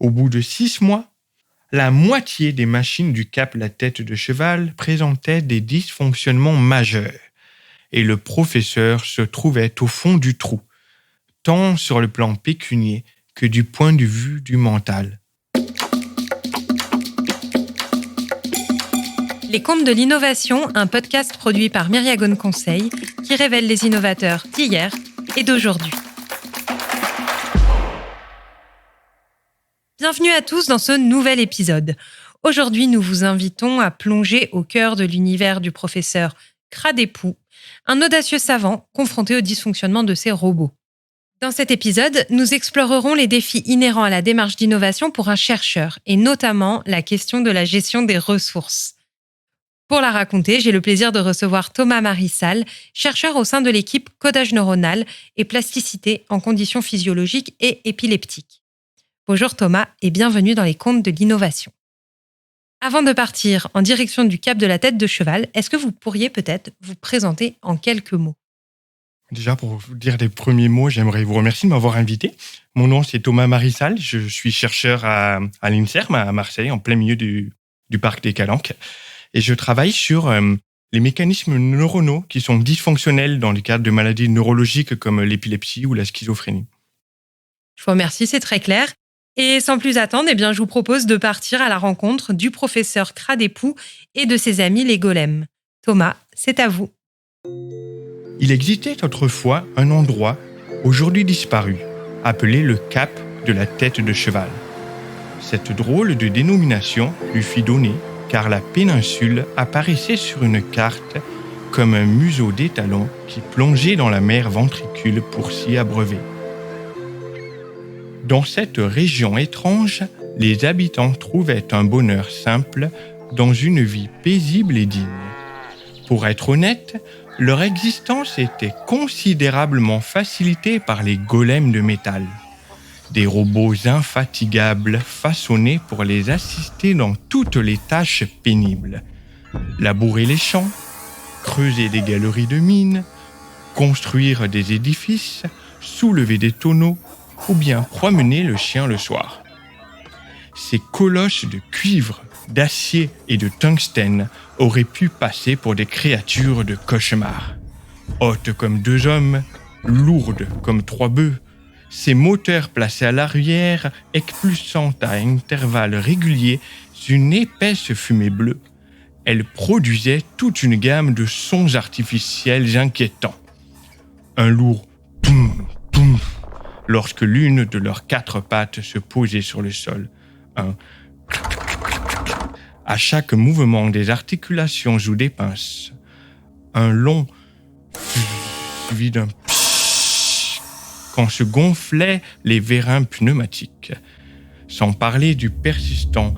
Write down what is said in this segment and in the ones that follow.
Au bout de 6 mois, la moitié des machines du Cap La Tête de Cheval présentaient des dysfonctionnements majeurs et le professeur se trouvait au fond du trou, tant sur le plan pécunier que du point de vue du mental. Les Contes de l'innovation, un podcast produit par Myriagone Conseil qui révèle les innovateurs d'hier et d'aujourd'hui. Bienvenue à tous dans ce nouvel épisode. Aujourd'hui, nous vous invitons à plonger au cœur de l'univers du professeur Cradépou, un audacieux savant confronté au dysfonctionnement de ses robots. Dans cet épisode, nous explorerons les défis inhérents à la démarche d'innovation pour un chercheur et notamment la question de la gestion des ressources. Pour la raconter, j'ai le plaisir de recevoir Thomas Marissal, chercheur au sein de l'équipe Codage neuronal et plasticité en conditions physiologiques et épileptiques. Bonjour Thomas et bienvenue dans les Contes de l'innovation. Avant de partir en direction du Cap de la Tête de Cheval, est-ce que vous pourriez peut-être vous présenter en quelques mots ? Déjà, pour vous dire les premiers mots, j'aimerais vous remercier de m'avoir invité. Mon nom, c'est Thomas Marissal. Je suis chercheur à l'INSERM, à Marseille, en plein milieu du parc des Calanques. Et je travaille sur les mécanismes neuronaux qui sont dysfonctionnels dans le cadre de maladies neurologiques comme l'épilepsie ou la schizophrénie. Je vous remercie, c'est très clair. Et sans plus attendre, je vous propose de partir à la rencontre du professeur Cradépou et de ses amis les golems. Thomas, c'est à vous. Il existait autrefois un endroit, aujourd'hui disparu, appelé le Cap de la Tête de Cheval. Cette drôle de dénomination lui fut donnée car la péninsule apparaissait sur une carte comme un museau d'étalon qui plongeait dans la mer ventricule pour s'y abreuver. Dans cette région étrange, les habitants trouvaient un bonheur simple dans une vie paisible et digne. Pour être honnête, leur existence était considérablement facilitée par les golems de métal. Des robots infatigables façonnés pour les assister dans toutes les tâches pénibles. Labourer les champs, creuser des galeries de mines, construire des édifices, soulever des tonneaux ou bien promener le chien le soir. Ces colosses de cuivre, d'acier et de tungstène auraient pu passer pour des créatures de cauchemar. Hautes comme 2 hommes, lourdes comme 3 bœufs, ces moteurs placés à l'arrière expulsant à intervalles réguliers une épaisse fumée bleue. Elles produisaient toute une gamme de sons artificiels inquiétants. Un lourd « toum, toum » lorsque l'une de leurs 4 pattes se posait sur le sol. Un « à chaque mouvement des articulations ou des pinces. Un long « suivi d'un « quand se gonflaient les vérins pneumatiques, sans parler du persistant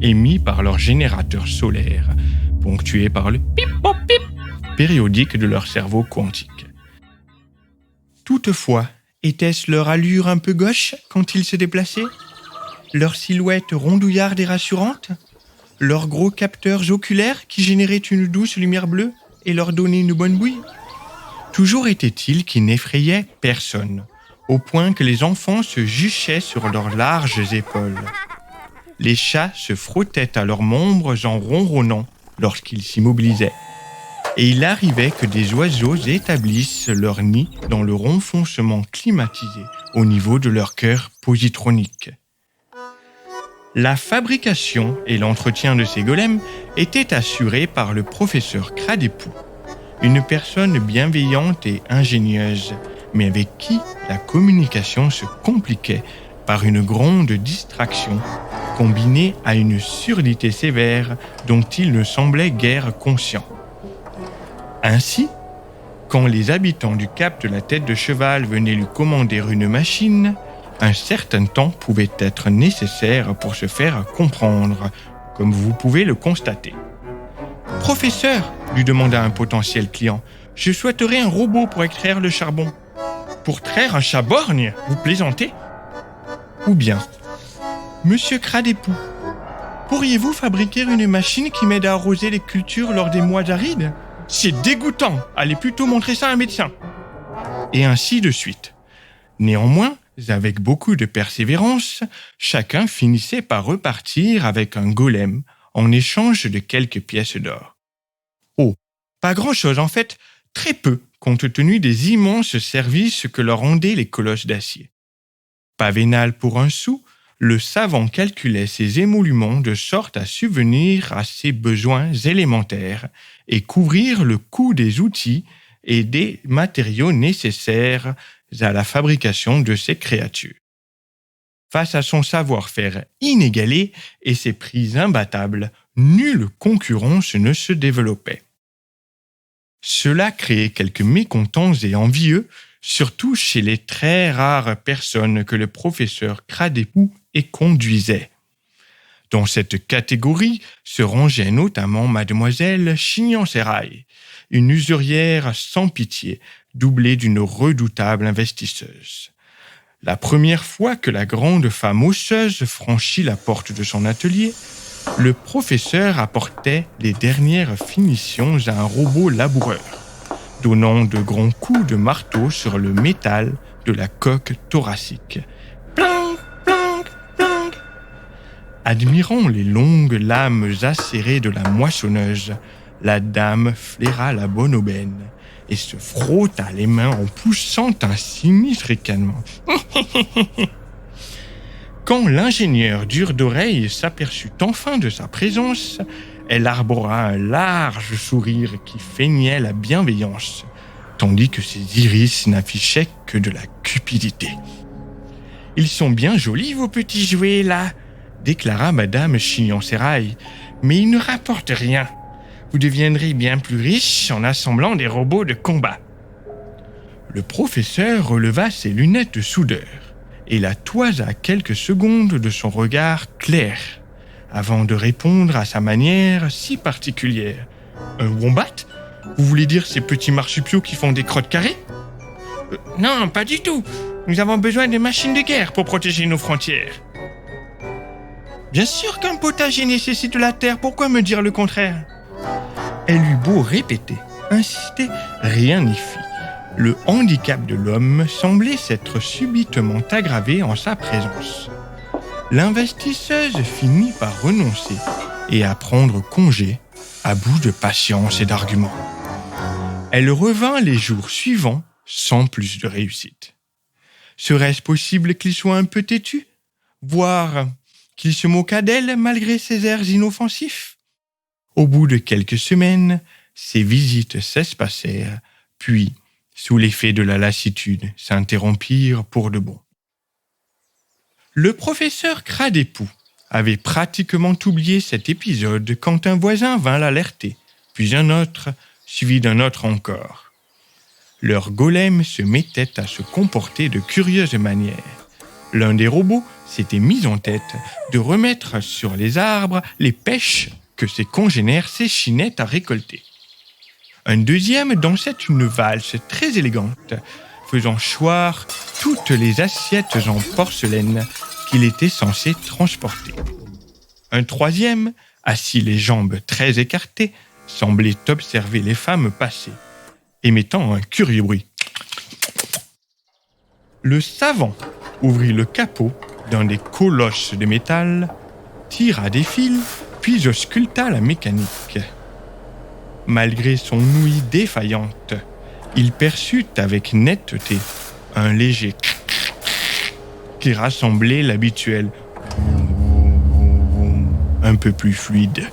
émis par leur générateur solaire, ponctué par le pip-pop-pip périodique de leur cerveau quantique. Toutefois, était-ce leur allure un peu gauche quand ils se déplaçaient ? Leur silhouette rondouillarde et rassurante ? Leurs gros capteurs oculaires qui généraient une douce lumière bleue et leur donnaient une bonne bouille ? Toujours était-il qu'ils n'effrayaient personne, au point que les enfants se juchaient sur leurs larges épaules. Les chats se frottaient à leurs membres en ronronnant lorsqu'ils s'immobilisaient. Et il arrivait que des oiseaux établissent leur nid dans le ronfoncement climatisé au niveau de leur cœur positronique. La fabrication et l'entretien de ces golems étaient assurés par le professeur Cradépou. Une personne bienveillante et ingénieuse, mais avec qui la communication se compliquait par une grande distraction, combinée à une surdité sévère dont il ne semblait guère conscient. Ainsi, quand les habitants du Cap de la Tête de Cheval venaient lui commander une machine, un certain temps pouvait être nécessaire pour se faire comprendre, comme vous pouvez le constater. « Professeur !» lui demanda un potentiel client. « Je souhaiterais un robot pour extraire le charbon. »« Pour traire un chat borgne ? Vous plaisantez ?» Ou bien « Monsieur Cradépou, pourriez-vous fabriquer une machine qui m'aide à arroser les cultures lors des mois arides ? C'est dégoûtant. Allez plutôt montrer ça à un médecin. » Et ainsi de suite. Néanmoins, avec beaucoup de persévérance, chacun finissait par repartir avec un golem en échange de quelques pièces d'or. Oh, pas grand-chose en fait, très peu, compte tenu des immenses services que leur rendaient les colosses d'acier. Pas vénal pour un sou, le savant calculait ses émoluments de sorte à subvenir à ses besoins élémentaires et couvrir le coût des outils et des matériaux nécessaires à la fabrication de ces créatures. Face à son savoir-faire inégalé et ses prix imbattables, nulle concurrence ne se développait. Cela créait quelques mécontents et envieux, surtout chez les très rares personnes que le professeur Cradépou conduisait. Dans cette catégorie se rangeait notamment mademoiselle Chignon-Sérail, une usurière sans pitié, doublée d'une redoutable investisseuse. La première fois que la grande femme osseuse franchit la porte de son atelier, le professeur apportait les dernières finitions à un robot laboureur, donnant de grands coups de marteau sur le métal de la coque thoracique. Plank, plank, plank. Admirant les longues lames acérées de la moissonneuse, la dame flaira la bonne aubaine et se frotta les mains en poussant un sinistre ricanement. Quand l'ingénieur dur d'oreille s'aperçut enfin de sa présence, elle arbora un large sourire qui feignait la bienveillance, tandis que ses iris n'affichaient que de la cupidité. « Ils sont bien jolis, vos petits jouets, là !» déclara Madame Chignon-Sérail. « Mais ils ne rapportent rien. Vous deviendrez bien plus riche en assemblant des robots de combat. » Le professeur releva ses lunettes de soudeur et la toisa quelques secondes de son regard clair, avant de répondre à sa manière si particulière. « Un wombat ? Vous voulez dire ces petits marsupiaux qui font des crottes carrées ? » Non, pas du tout. Nous avons besoin de machines de guerre pour protéger nos frontières. » Bien sûr qu'un potager nécessite de la terre, pourquoi me dire le contraire ? Elle eut beau répéter, insister, rien n'y fit. Le handicap de l'homme semblait s'être subitement aggravé en sa présence. L'investisseuse finit par renoncer et à prendre congé, à bout de patience et d'arguments. Elle revint les jours suivants sans plus de réussite. Serait-ce possible qu'il soit un peu têtu ? Voire qu'il se moquât d'elle malgré ses airs inoffensifs ? Au bout de quelques semaines, ses visites s'espacèrent, puis, sous l'effet de la lassitude, s'interrompirent pour de bon. Le professeur Cradépou avait pratiquement oublié cet épisode quand un voisin vint l'alerter, puis un autre, suivi d'un autre encore. Leur golem se mettait à se comporter de curieuses manières. L'un des robots s'était mis en tête de remettre sur les arbres les pêches que ses congénères s'échinaient à récolter. Un deuxième dansait une valse très élégante, faisant choir toutes les assiettes en porcelaine qu'il était censé transporter. Un troisième, assis les jambes très écartées, semblait observer les femmes passer, émettant un curieux bruit. Le savant ouvrit le capot d'un des colosses de métal, tira des fils, puis ausculta la mécanique. Malgré son ouïe défaillante, il perçut avec netteté un léger qui rassemblait l'habituel un peu plus fluide.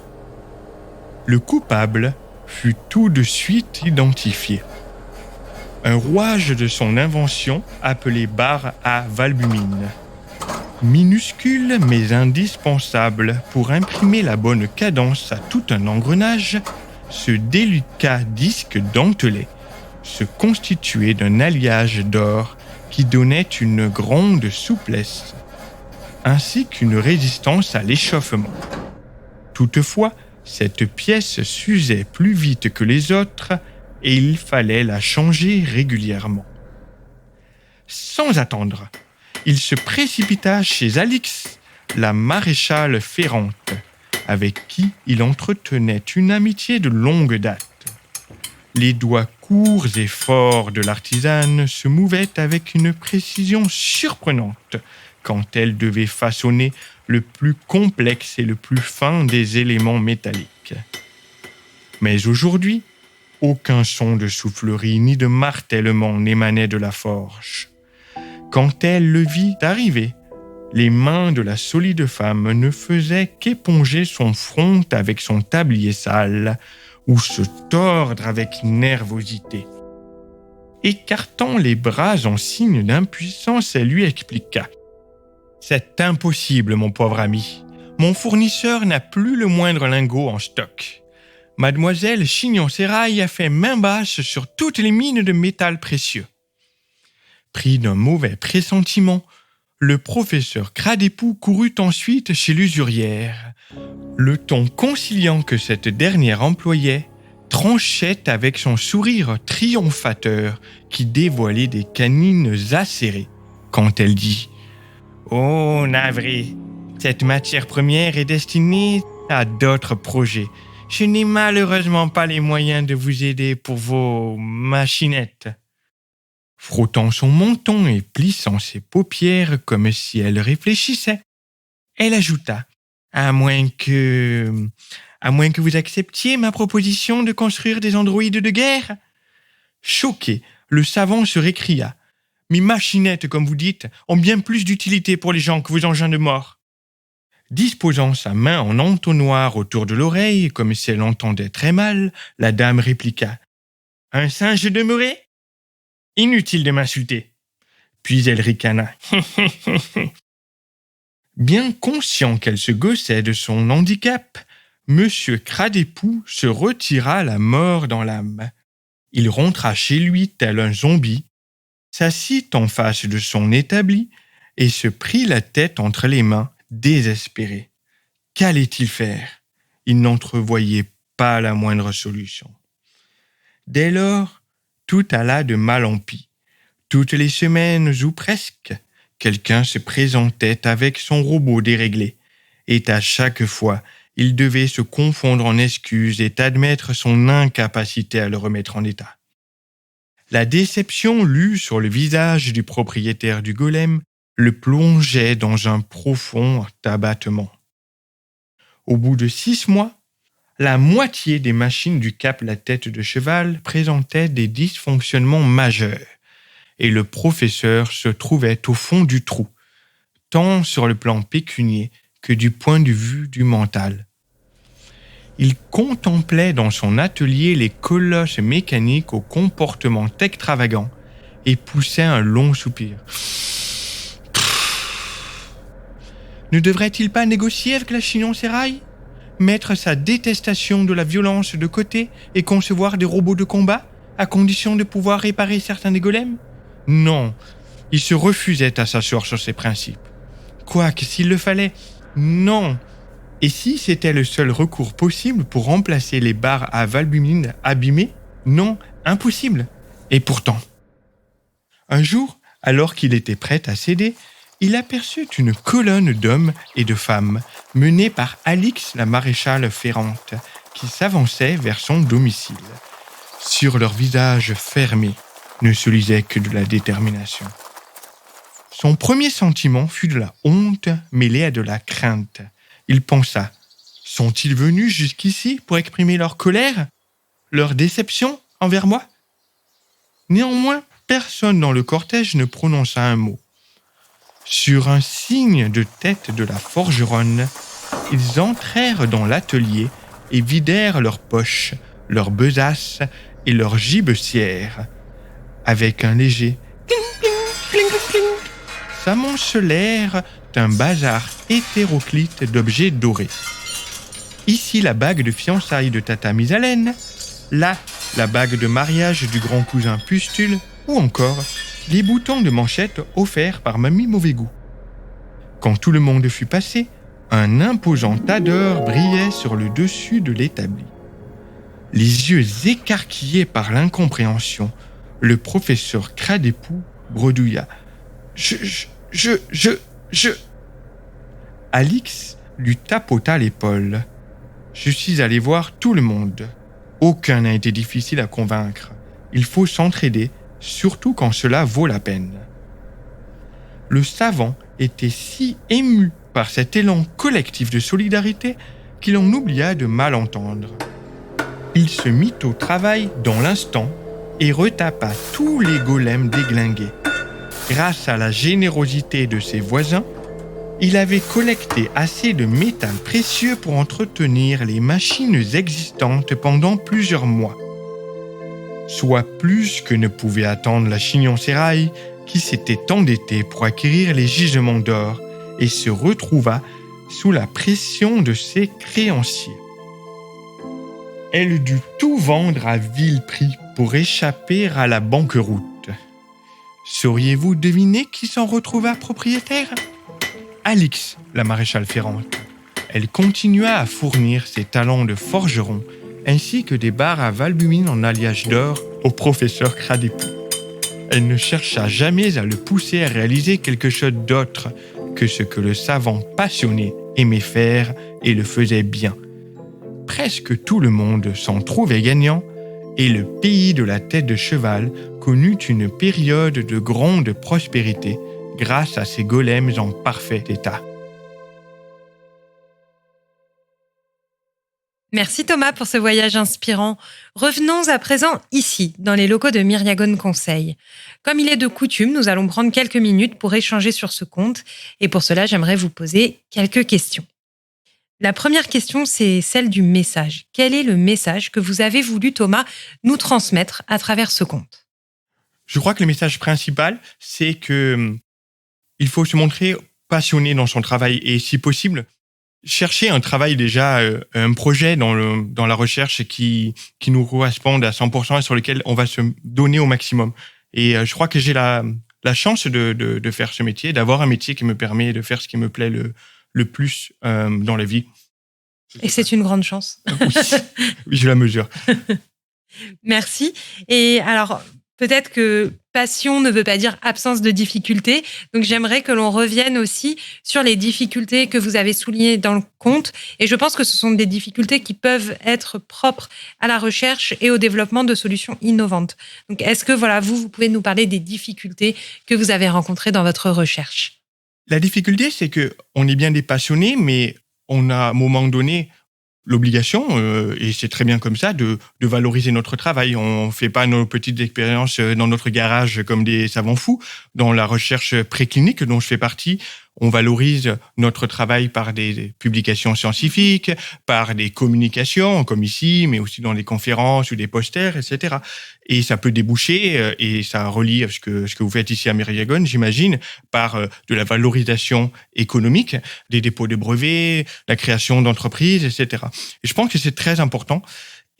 Le coupable fut tout de suite identifié. Un rouage de son invention appelé barre à valbumine. Minuscule mais indispensable pour imprimer la bonne cadence à tout un engrenage, ce délicat disque dentelé se constituait d'un alliage d'or qui donnait une grande souplesse, ainsi qu'une résistance à l'échauffement. Toutefois, cette pièce s'usait plus vite que les autres et il fallait la changer régulièrement. Sans attendre, il se précipita chez Alix, la maréchale ferrante, avec qui il entretenait une amitié de longue date. Les doigts courts et forts de l'artisane se mouvaient avec une précision surprenante quand elle devait façonner le plus complexe et le plus fin des éléments métalliques. Mais aujourd'hui, aucun son de soufflerie ni de martèlement n'émanait de la forge. Quand elle le vit arriver, les mains de la solide femme ne faisaient qu'éponger son front avec son tablier sale ou se tordre avec nervosité. Écartant les bras en signe d'impuissance, elle lui expliqua : « C'est impossible, mon pauvre ami. Mon fournisseur n'a plus le moindre lingot en stock. Mademoiselle Chignon-Sérail a fait main basse sur toutes les mines de métal précieux. » Pris d'un mauvais pressentiment, le professeur Cradépoux courut ensuite chez l'usurière. Le ton conciliant que cette dernière employait tranchait avec son sourire triomphateur qui dévoilait des canines acérées quand elle dit : « Oh, navré, cette matière première est destinée à d'autres projets. Je n'ai malheureusement pas les moyens de vous aider pour vos machinettes. » Frottant son menton et plissant ses paupières comme si elle réfléchissait, elle ajouta : « À moins que vous acceptiez ma proposition de construire des androïdes de guerre ?» Choqué, le savant se récria : « Mes machinettes, comme vous dites, ont bien plus d'utilité pour les gens que vos engins de mort. » Disposant sa main en entonnoir autour de l'oreille, comme si elle entendait très mal, la dame répliqua : « Un singe demeuré ? Inutile de m'insulter. » Puis elle ricana. Bien conscient qu'elle se gaussait de son handicap, Monsieur Cradépoux se retira la mort dans l'âme. Il rentra chez lui tel un zombie, s'assit en face de son établi et se prit la tête entre les mains, désespéré. Qu'allait-il faire ? Il n'entrevoyait pas la moindre solution. Dès lors, tout alla de mal en pis. Toutes les semaines, ou presque, quelqu'un se présentait avec son robot déréglé, et à chaque fois, il devait se confondre en excuses et admettre son incapacité à le remettre en état. La déception lue sur le visage du propriétaire du golem le plongeait dans un profond abattement. Au bout de 6 mois, la moitié des machines du Cap La Tête de Cheval présentaient des dysfonctionnements majeurs, et le professeur se trouvait au fond du trou, tant sur le plan pécunier que du point de vue du mental. Il contemplait dans son atelier les colosses mécaniques au comportement extravagant et poussait un long soupir. Ne devrait-il pas négocier avec la Chignon-Sérail ? Mettre sa détestation de la violence de côté et concevoir des robots de combat, à condition de pouvoir réparer certains des golems ? Non, il se refusait à s'asseoir sur ses principes. Quoique, s'il le fallait, non. Et si c'était le seul recours possible pour remplacer les barres à valbumine abîmées ? Non, impossible. Et pourtant, un jour, alors qu'il était prêt à céder, il aperçut une colonne d'hommes et de femmes menée par Alix la maréchale ferrante qui s'avançait vers son domicile. Sur leurs visages fermés ne se lisait que de la détermination. Son premier sentiment fut de la honte mêlée à de la crainte. Il pensa : sont-ils venus jusqu'ici pour exprimer leur colère, leur déception envers moi ? Néanmoins, personne dans le cortège ne prononça un mot. Sur un signe de tête de la forgeronne, ils entrèrent dans l'atelier et vidèrent leurs poches, leurs besaces et leurs gibecières. Avec un léger cling, s'amoncelèrent un bazar hétéroclite d'objets dorés. Ici la bague de fiançailles de Tata Misalène, là la bague de mariage du grand cousin Pustule, ou encore les boutons de manchette offerts par Mamie Mauvais Goût. Quand tout le monde fut passé, un imposant tas d'or brillait sur le dessus de l'établi. Les yeux écarquillés par l'incompréhension, le professeur Cradépoux bredouilla : Je... Alix lui tapota l'épaule. « Je suis allé voir tout le monde. Aucun n'a été difficile à convaincre. Il faut s'entraider, surtout quand cela vaut la peine. Le savant était si ému par cet élan collectif de solidarité qu'il en oublia de mal entendre. Il se mit au travail dans l'instant et retapa tous les golems déglingués. Grâce à la générosité de ses voisins, il avait collecté assez de métal précieux pour entretenir les machines existantes pendant plusieurs mois. Soit plus que ne pouvait attendre la Chignon-Sérail, qui s'était endettée pour acquérir les gisements d'or et se retrouva sous la pression de ses créanciers. Elle dut tout vendre à vil prix pour échapper à la banqueroute. Sauriez-vous deviner qui s'en retrouva propriétaire ? Alix, la maréchale ferrante. Elle continua à fournir ses talents de forgeron ainsi que des barres à valbumine en alliage d'or au professeur Cradépou. Elle ne chercha jamais à le pousser à réaliser quelque chose d'autre que ce que le savant passionné aimait faire et le faisait bien. Presque tout le monde s'en trouvait gagnant et le pays de la tête de cheval connut une période de grande prospérité grâce à ses golems en parfait état. Merci Thomas pour ce voyage inspirant. Revenons à présent ici, dans les locaux de Myriagone Conseil. Comme il est de coutume, nous allons prendre quelques minutes pour échanger sur ce conte et pour cela, j'aimerais vous poser quelques questions. La première question, c'est celle du message. Quel est le message que vous avez voulu, Thomas, nous transmettre à travers ce conte ? Je crois que le message principal, c'est que il faut se montrer passionné dans son travail et, si possible, chercher un travail déjà, un projet dans la recherche qui nous corresponde à 100% et sur lequel on va se donner au maximum. Et je crois que j'ai la chance de faire ce métier, d'avoir un métier qui me permet de faire ce qui me plaît le plus dans la vie. Et c'est une grande chance. Oui, je la mesure. Merci. Et alors, peut-être que passion ne veut pas dire absence de difficultés. Donc, j'aimerais que l'on revienne aussi sur les difficultés que vous avez soulignées dans le conte. Et je pense que ce sont des difficultés qui peuvent être propres à la recherche et au développement de solutions innovantes. Donc, est-ce que vous pouvez nous parler des difficultés que vous avez rencontrées dans votre recherche ? La difficulté, c'est qu'on est bien des passionnés, mais on a à un moment donné l'obligation, et c'est très bien comme ça, de valoriser notre travail. On ne fait pas nos petites expériences dans notre garage comme des savants fous. Dans la recherche préclinique dont je fais partie, on valorise notre travail par des publications scientifiques, par des communications, comme ici, mais aussi dans des conférences ou des posters, etc. Et ça peut déboucher, et ça relie à ce que vous faites ici à Myriagone, j'imagine, par de la valorisation économique, des dépôts de brevets, la création d'entreprises, etc. Et je pense que c'est très important.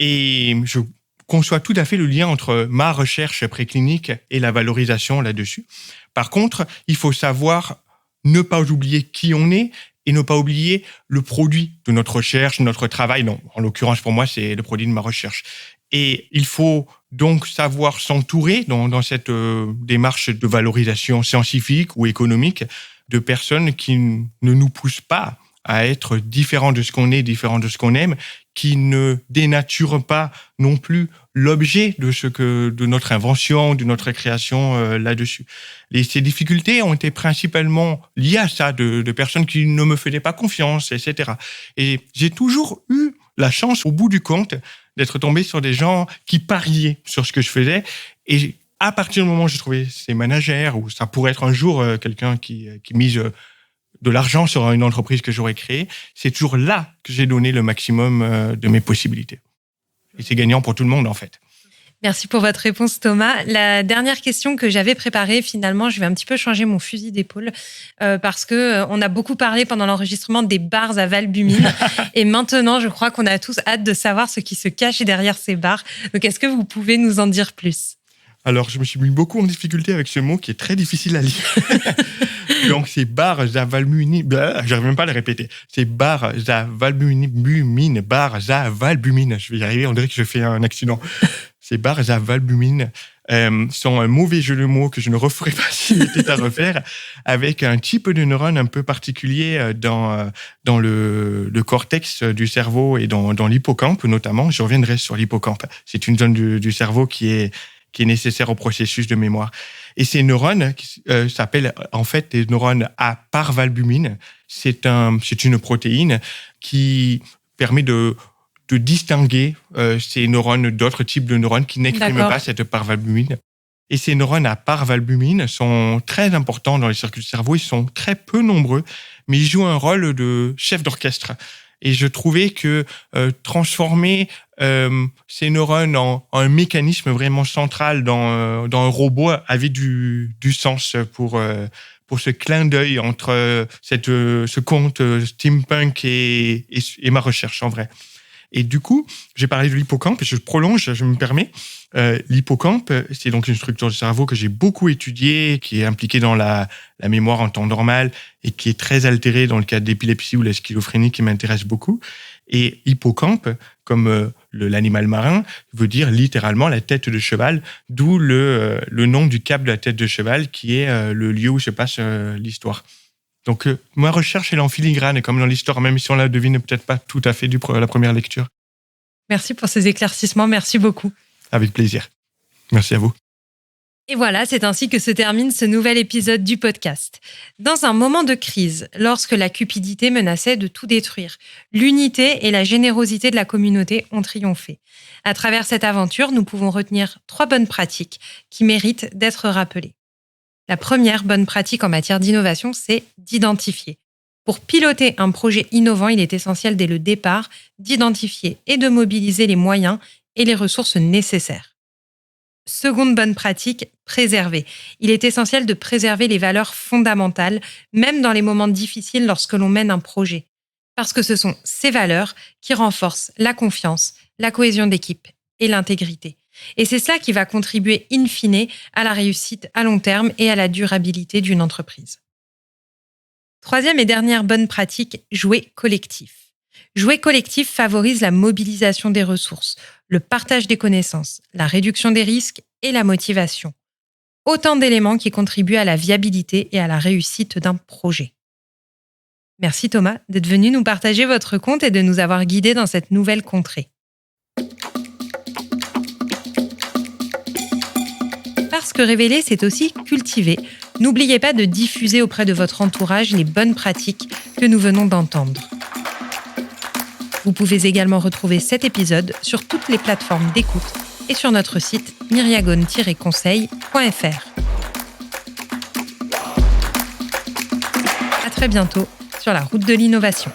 Et je conçois tout à fait le lien entre ma recherche préclinique et la valorisation là-dessus. Par contre, il faut savoir ne pas oublier qui on est et ne pas oublier le produit de notre recherche, notre travail. Non, en l'occurrence, pour moi, c'est le produit de ma recherche. Et il faut donc savoir s'entourer dans cette démarche de valorisation scientifique ou économique de personnes qui ne nous poussent pas à être différents de ce qu'on est, différents de ce qu'on aime, qui ne dénaturent pas non plus l'objet de notre invention, de notre création là-dessus. Et ces difficultés ont été principalement liées à ça, de personnes qui ne me faisaient pas confiance, etc. Et j'ai toujours eu la chance, au bout du compte, d'être tombé sur des gens qui pariaient sur ce que je faisais. Et à partir du moment où j'ai trouvé ces managers, ou ça pourrait être un jour quelqu'un qui mise de l'argent sur une entreprise que j'aurais créée, c'est toujours là que j'ai donné le maximum de mes possibilités. Et c'est gagnant pour tout le monde, en fait. Merci pour votre réponse, Thomas. La dernière question que j'avais préparée, finalement, je vais un petit peu changer mon fusil d'épaule parce que on a beaucoup parlé pendant l'enregistrement des barres à valbumine. Et maintenant, je crois qu'on a tous hâte de savoir ce qui se cache derrière ces barres. Donc, est-ce que vous pouvez nous en dire plus ? Alors, je me suis mis beaucoup en difficulté avec ce mot qui est très difficile à lire. Donc, c'est barres à valbumine, j'arrive même pas à le répéter. C'est barres à valbumine, barres à valbumine. Je vais y arriver, on dirait que je fais un accident. Ces barres à valbumine sont un mauvais jeu de mots que je ne referai pas s'il était à refaire, avec un type de neurone un peu particulier dans le cortex du cerveau et dans l'hippocampe notamment. Je reviendrai sur l'hippocampe. C'est une zone du cerveau qui est qui est nécessaire au processus de mémoire. Et ces neurones s'appellent en fait des neurones à parvalbumine. C'est une protéine qui permet de distinguer ces neurones d'autres types de neurones qui n'expriment pas cette parvalbumine. Et ces neurones à parvalbumine sont très importants dans les circuits du cerveau. Ils sont très peu nombreux, mais ils jouent un rôle de chef d'orchestre. Et je trouvais que transformer ces neurones en un mécanisme vraiment central dans un robot avait du sens pour ce clin d'œil entre ce conte steampunk et ma recherche en vrai. Et du coup, j'ai parlé de l'hippocampe et je prolonge, je me permets. L'hippocampe, c'est donc une structure du cerveau que j'ai beaucoup étudiée, qui est impliquée dans la mémoire en temps normal et qui est très altérée dans le cas d'épilepsie ou la schizophrénie qui m'intéresse beaucoup. Et hippocampe, comme l'animal marin, veut dire littéralement la tête de cheval, d'où le nom du cap de la tête de cheval qui est le lieu où se passe l'histoire. Donc, ma recherche, elle est en filigrane, comme dans l'histoire, même si on la devine peut-être pas tout à fait la première lecture. Merci pour ces éclaircissements, merci beaucoup. Avec plaisir. Merci à vous. Et voilà, c'est ainsi que se termine ce nouvel épisode du podcast. Dans un moment de crise, lorsque la cupidité menaçait de tout détruire, l'unité et la générosité de la communauté ont triomphé. À travers cette aventure, nous pouvons retenir 3 bonnes pratiques qui méritent d'être rappelées. La première bonne pratique en matière d'innovation, c'est d'identifier. Pour piloter un projet innovant, il est essentiel dès le départ d'identifier et de mobiliser les moyens et les ressources nécessaires. Seconde bonne pratique, préserver. Il est essentiel de préserver les valeurs fondamentales, même dans les moments difficiles lorsque l'on mène un projet. Parce que ce sont ces valeurs qui renforcent la confiance, la cohésion d'équipe et l'intégrité. Et c'est cela qui va contribuer in fine à la réussite à long terme et à la durabilité d'une entreprise. Troisième et dernière bonne pratique, jouer collectif. Jouer collectif favorise la mobilisation des ressources, le partage des connaissances, la réduction des risques et la motivation. Autant d'éléments qui contribuent à la viabilité et à la réussite d'un projet. Merci Thomas d'être venu nous partager votre conte et de nous avoir guidés dans cette nouvelle contrée. Parce que révéler, c'est aussi cultiver. N'oubliez pas de diffuser auprès de votre entourage les bonnes pratiques que nous venons d'entendre. Vous pouvez également retrouver cet épisode sur toutes les plateformes d'écoute et sur notre site myriagone-conseil.fr. À très bientôt sur la route de l'innovation.